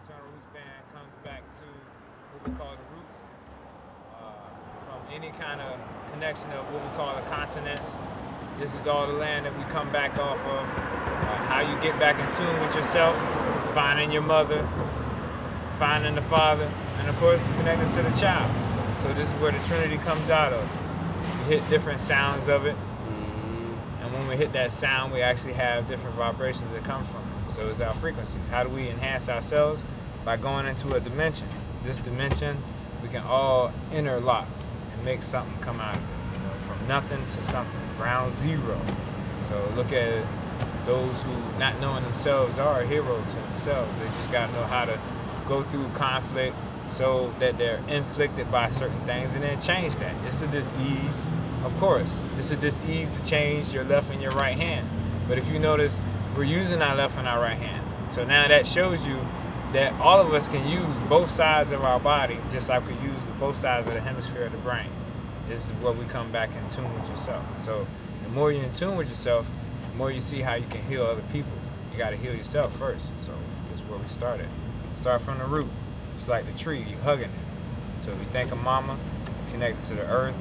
Eturnal Roots Band comes back to what we call the roots, from any kind of connection of what we call the continents. This is all the land that we come back off of. How you get back in tune with yourself, finding your mother, finding the Father, and of course connecting to the child. So this is where the Trinity comes out of. We hit different sounds of it, and when we hit that sound, we actually have different vibrations that come from it. So it's our frequencies. How do we enhance ourselves? By going into a dimension. This dimension, we can all interlock and make something come out of it. You know, from nothing to something, ground zero. So look at it. Those who, not knowing themselves, are a hero to themselves. They just got to know how to go through conflict so that they're inflicted by certain things and then change that. It's a dis-ease, of course. It's a dis-ease to change your left and your right hand. But if you notice, we're using our left and our right hand. So now that shows you that all of us can use both sides of our body just like we use both sides of the hemisphere of the brain. This is where we come back in tune with yourself. So the more you're in tune with yourself, the more you see how you can heal other people. You got to heal yourself first. So this is where we started. Start from the root. It's like the tree, you hugging it. So if you think of mama, connected to the earth,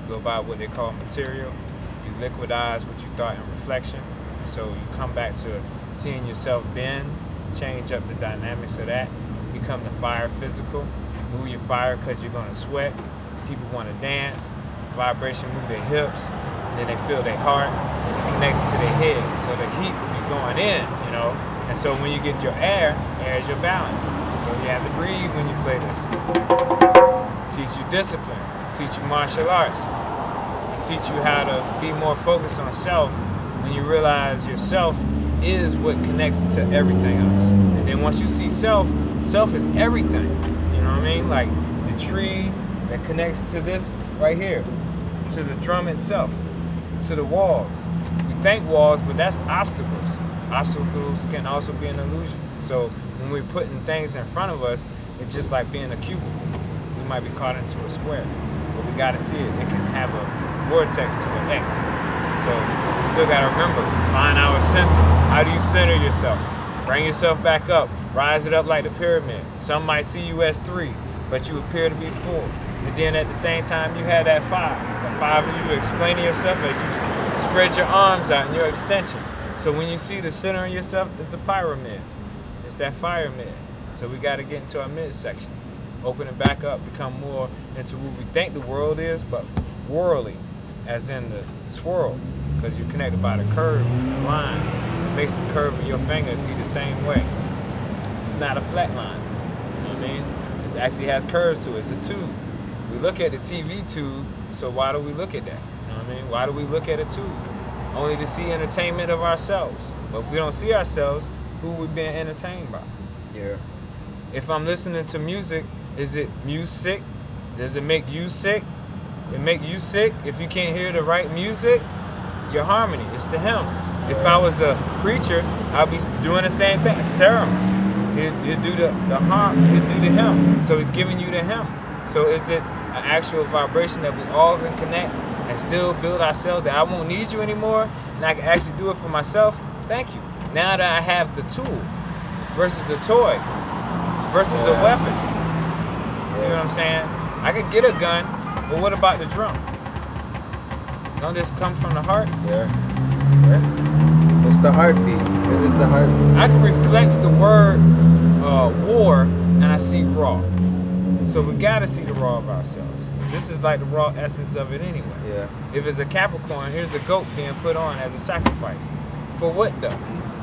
go by what they call material. You liquidize what you thought in reflection. So you come back to seeing yourself bend, change up the dynamics of that. Become the fire physical. Move your fire because you're going to sweat. People want to dance. Vibration, move their hips. And then they feel their heart. Connected to their head. So the heat will be going in, you know. And so when you get your air is your balance. So you have to breathe when you play this. Teach you discipline. Teach you martial arts. Teach you how to be more focused on self when you realize yourself is what connects to everything else. And then once you see self, self is everything. You know what I mean? Like the tree that connects to this right here, to the drum itself, to the walls. We think walls, but that's obstacles. Obstacles can also be an illusion. So when we're putting things in front of us, it's just like being a cubicle. We might be caught into a square, but we got to see it. It can have a vortex to an X. So we still got to remember, find our center. How do you center yourself? Bring yourself back up. Rise it up like the pyramid. Some might see you as 3, but you appear to be 4. And then at the same time, you have that 5. The 5 is you explaining yourself as you spread your arms out in your extension. So when you see the center of yourself, it's the pyramid. It's that fire mid. So we got to get into our midsection. Open it back up, become more into what we think the world is, but whirly, as in the swirl, because you're connected by the curve line. It makes the curve of your finger be the same way. It's not a flat line. You know what I mean? It actually has curves to it. It's a tube. We look at the TV tube, so why do we look at that? You know what I mean? Why do we look at a tube? Only to see entertainment of ourselves. But if we don't see ourselves, who we being entertained by? Yeah. If I'm listening to music, is it music? Does it make you sick? It make you sick if you can't hear the right music? Your harmony, it's the hymn. If I was a preacher, I'd be doing the same thing. Serum. He'll do the harm, he'll do the hymn. So he's giving you the hymn. So is it an actual vibration that we all can connect and still build ourselves, that I won't need you anymore and I can actually do it for myself? Thank you. Now that I have the tool versus the toy versus a weapon. See what I'm saying? I could get a gun, but what about the drum? Don't this come from the heart? Yeah. It's the heartbeat. It is the heartbeat. I can reflect the word war and I see raw. So we gotta see the raw of ourselves. This is like the raw essence of it anyway. Yeah. If it's a Capricorn, here's the goat being put on as a sacrifice. For what though?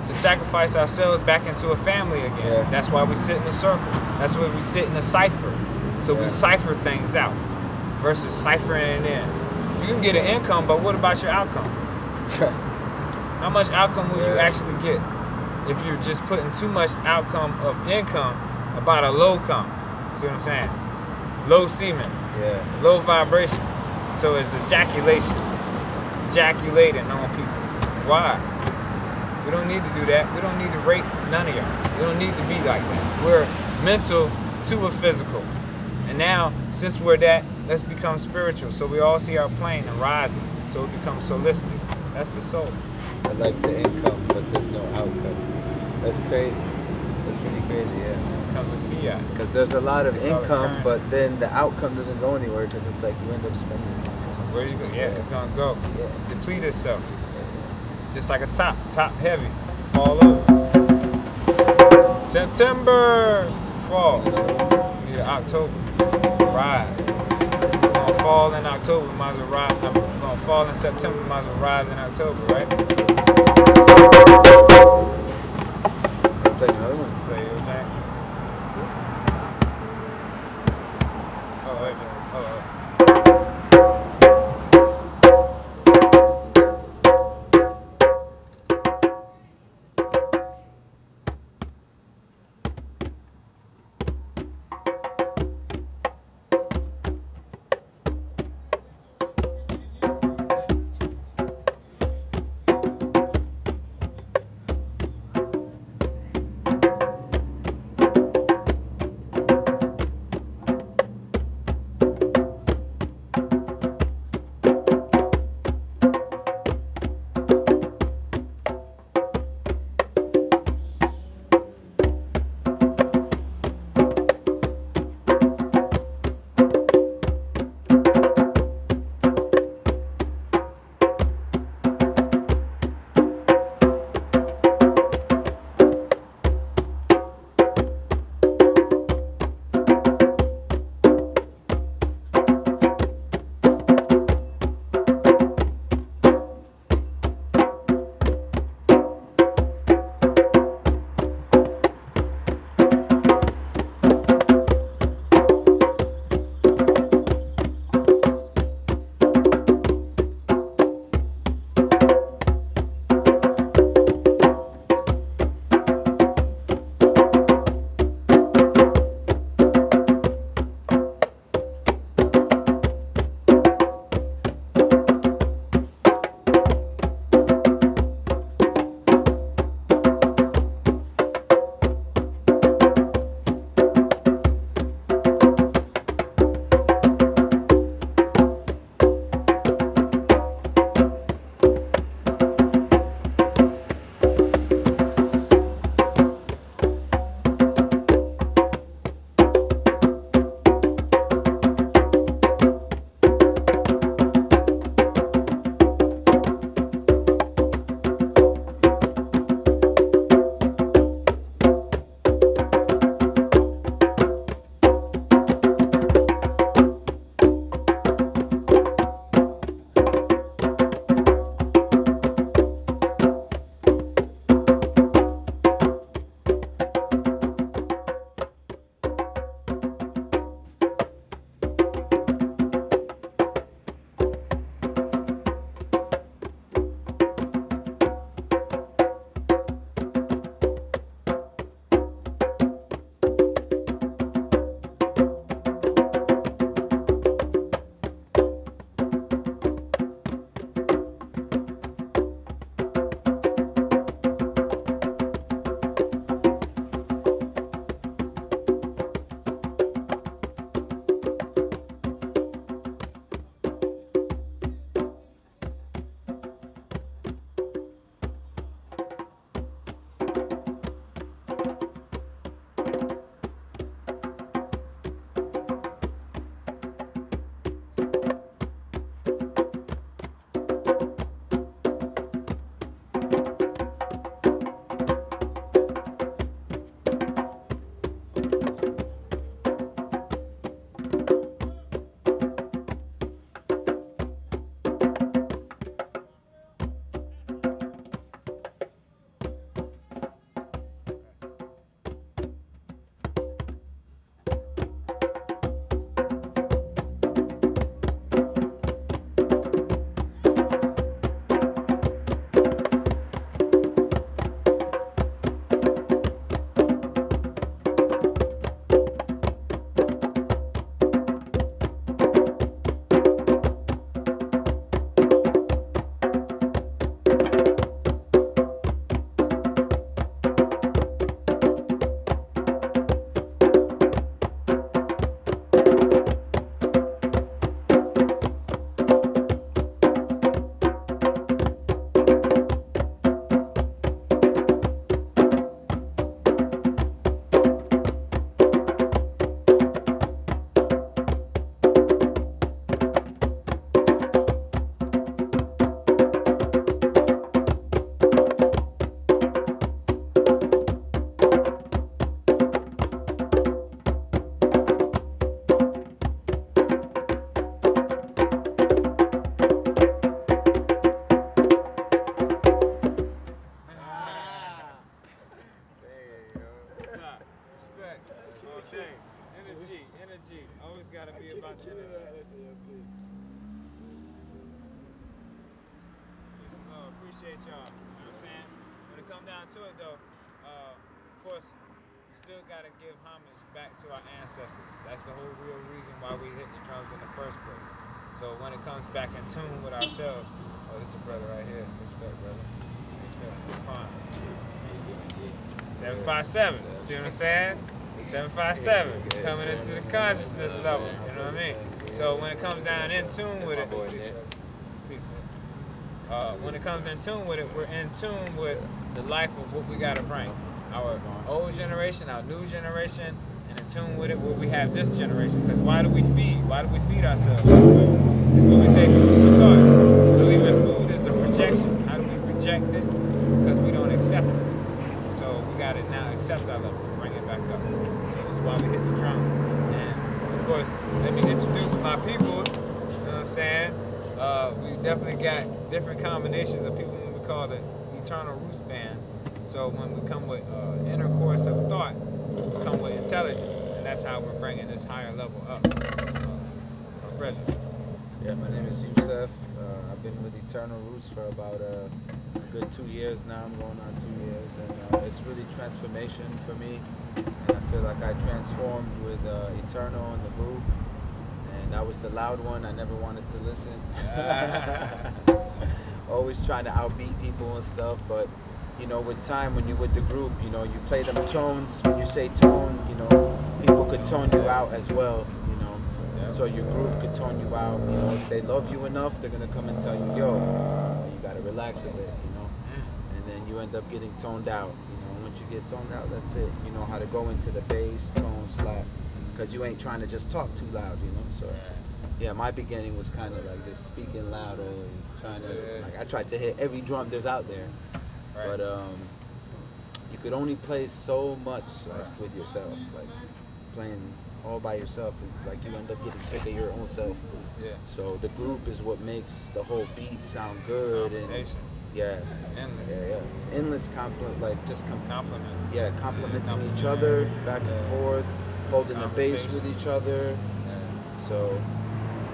To sacrifice ourselves back into a family again. Yeah. That's why we sit in a circle. That's why we sit in a cipher. So we cipher things out versus ciphering it in. You can get an income, but what about your outcome? How much outcome will you actually get if you're just putting too much outcome of income about a low come? See what I'm saying? Low semen. Yeah. Low vibration. So it's ejaculation. Ejaculating on people. Why? We don't need to do that. We don't need to rape none of y'all. We don't need to be like that. We're mental to a physical. And now, since we're that, let's become spiritual. So we all see our plane and rising. So it becomes holistic. That's the soul. I like the income, but there's no outcome. That's crazy. That's pretty crazy, yeah. It becomes a fiat. Because there's a lot of income, currency. but then the outcome doesn't go anywhere because it's like you end up spending it. Where do you go? Yeah, it's gonna go. Yeah. Deplete itself. Just like a top heavy. Fall over. September. fall. Yeah, October. Rise. We're gonna fall in October, might as well rise. We're gonna fall in September, might as well rise in October, right? Play another one. Play your thing. Oh, wait a minute. Hold on. Energy. Always gotta be about the energy. Please. Peace and love. Appreciate y'all. You know what I'm saying? When it comes down to it, though, of course, we still gotta give homage back to our ancestors. That's the whole real reason why we hit the drums in the first place. So when it comes back in tune with ourselves, oh, this is a brother right here. Respect, brother. Respect. Fine. 757. See what I'm saying? 757. Coming into the consciousness level. You know what I mean? So when it comes down in tune with it, when it comes in tune with it, we're in tune with the life of what we gotta bring. Our old generation, our new generation, and in tune with it, what we have this generation. Because why do we feed? Why do we feed ourselves? It's what we say, food for thought. So even food is a projection. How do we reject it? Because we don't accept it. So we gotta now accept our levels, bring it back up. So that's why we hit the drum. And of course, let me introduce my peoples. You know what I'm saying? We definitely got different combinations of people when we call the Eturnal Roots Band. So when we come with intercourse of thought, we come with intelligence, and that's how we're bringing this higher level up. President. Yeah, my name is Yusef. I've been with Eternal Roots for about a good 2 years now. I'm going on 2 years, and it's really transformation for me. And I feel like I transformed with Eturnal and the group. And I was the loud one. I never wanted to listen. Always trying to outbeat people and stuff, but you know, with time, when you're with the group, you know, you play them tones. When you say tone, you know, people could tone you out as well, you know. So your group could tone you out. You know, if they love you enough, they're gonna come and tell you, yo, you gotta relax a bit, you know. And then you end up getting toned out. You know, once you get toned out, that's it. You know how to go into the bass, tone, slap, because you ain't trying to just talk too loud, you know. So yeah, my beginning was kind of like just speaking loud, always trying to. Like I tried to hit every drum there's out there. But you could only play so much like with yourself, like playing all by yourself. Like you end up getting sick of your own self. Yeah. So the group is what makes the whole beat sound good and yeah, endless. Endless compliments. Yeah, complimenting each other back and forth, holding the bass with each other. So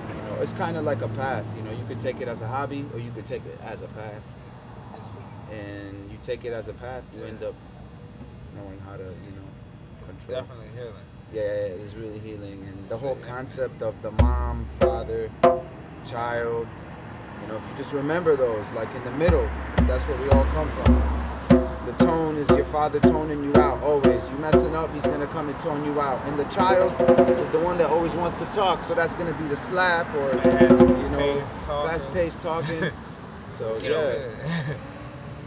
you know, it's kind of like a path. You know, you could take it as a hobby or you could take it as a path. And you take it as a path, you end up knowing how to, you know, control. It's definitely healing. Yeah, it's really healing. And the whole concept of the mom, father, child, you know, if you just remember those, like in the middle, that's where we all come from. The tone is your father toning you out always. You messing up, he's gonna come and tone you out. And the child is the one that always wants to talk, so that's gonna be the slap or, you know, fast-paced talking. So, yeah.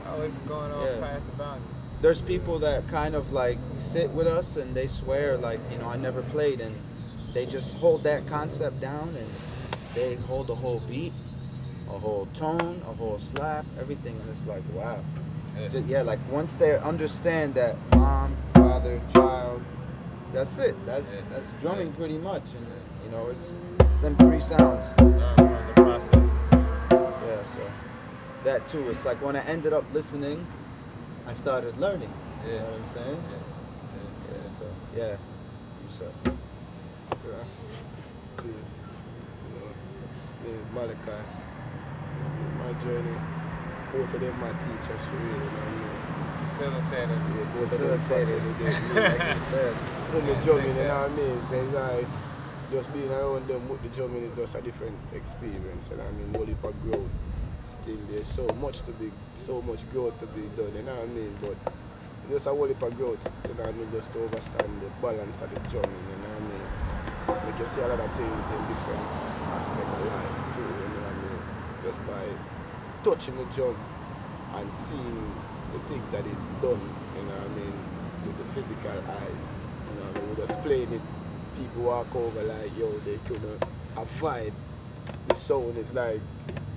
Always going off past the boundaries. There's people that kind of like sit with us and they swear like, you know, I never played, and they just hold that concept down and they hold the whole beat, a whole tone, a whole slap, everything, and it's like, wow. Yeah, like once they understand that mom, father, child, that's it. That's drumming pretty much, and you know, it's them three sounds. Learn from the processes. Yeah, so that too. It's like when I ended up listening, I started learning. You know what I'm saying? Yeah. So yeah. Please. You know, Malachi. My journey. Both of them my teachers for real, you know what I mean? Facilitator. Yeah, both of them facilitated me, like you said. When the drumming, you know what I mean? So it's like just being around them with the drumming is just a different experience, you know what I mean? Whole heap of growth. Still there's so much growth to be done, you know what I mean? But just a whole heap of growth, you know what I mean, just to understand the balance of the drumming, you know what I mean? Like you see a lot of things in different aspects of life too, you know what I mean? Just by touching the drum and seeing the things that it's done, you know what I mean, with the physical eyes, you know what I mean? We're just playing it, people walk over like, yo, they couldn't avoid. The sound is like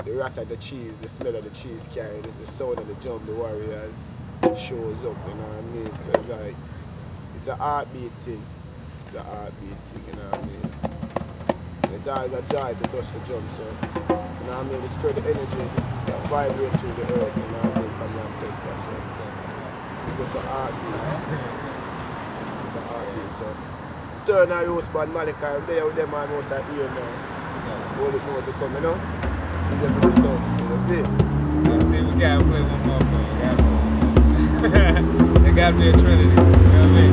the rat of the cheese, the smell of the cheese carrying, it's the sound of the drum, the warriors shows up, you know what I mean? So it's like, it's a heartbeat thing, you know what I mean? And it's always a joy to touch the drum, so, you know what I mean? We spread the energy that vibrate through the earth, you know what I mean, from the ancestors, so it's just a heartbeat. It's a heartbeat, so Eturnal Roots Band, Malika, I'm there with them almost at here now. Hold it more to come, you know? You get to the south still, that's it. Let's see, we gotta play one more for you. There gotta be a trinity, you know what I mean?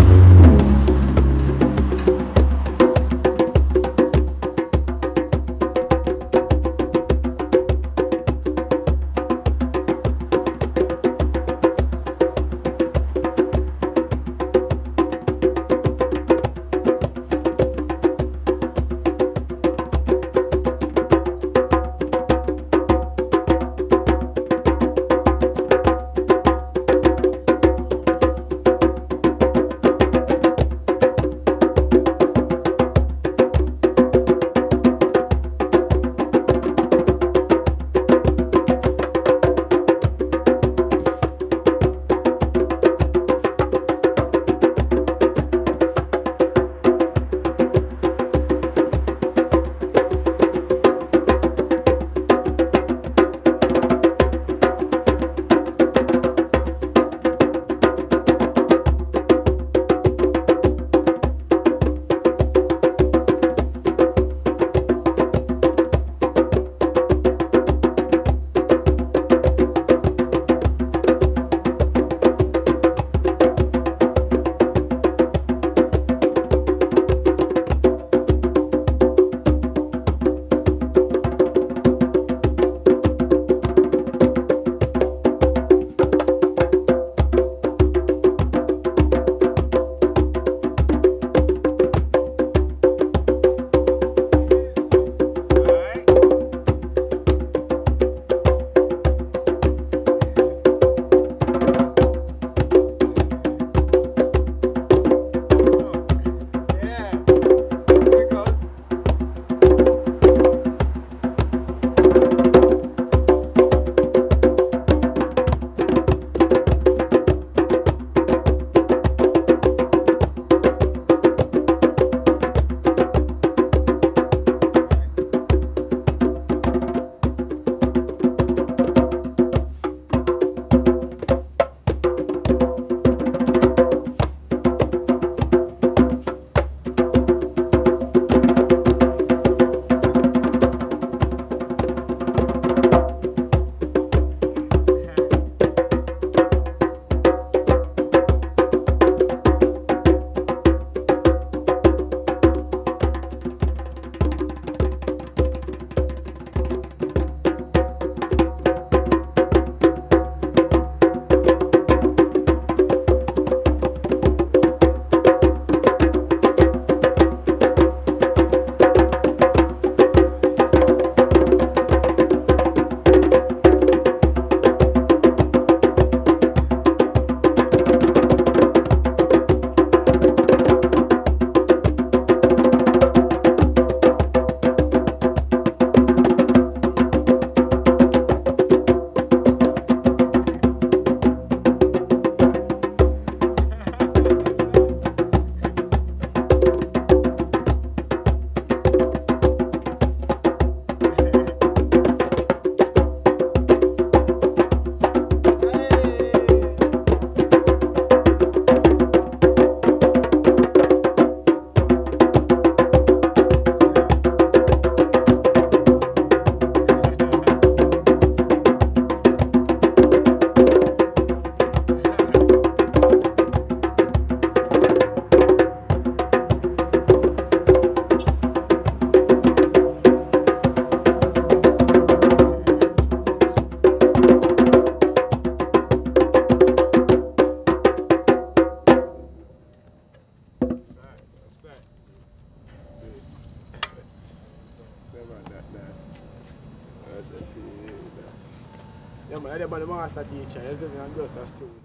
Yeah, man, I'm the master teacher, you see me, I'm just a student.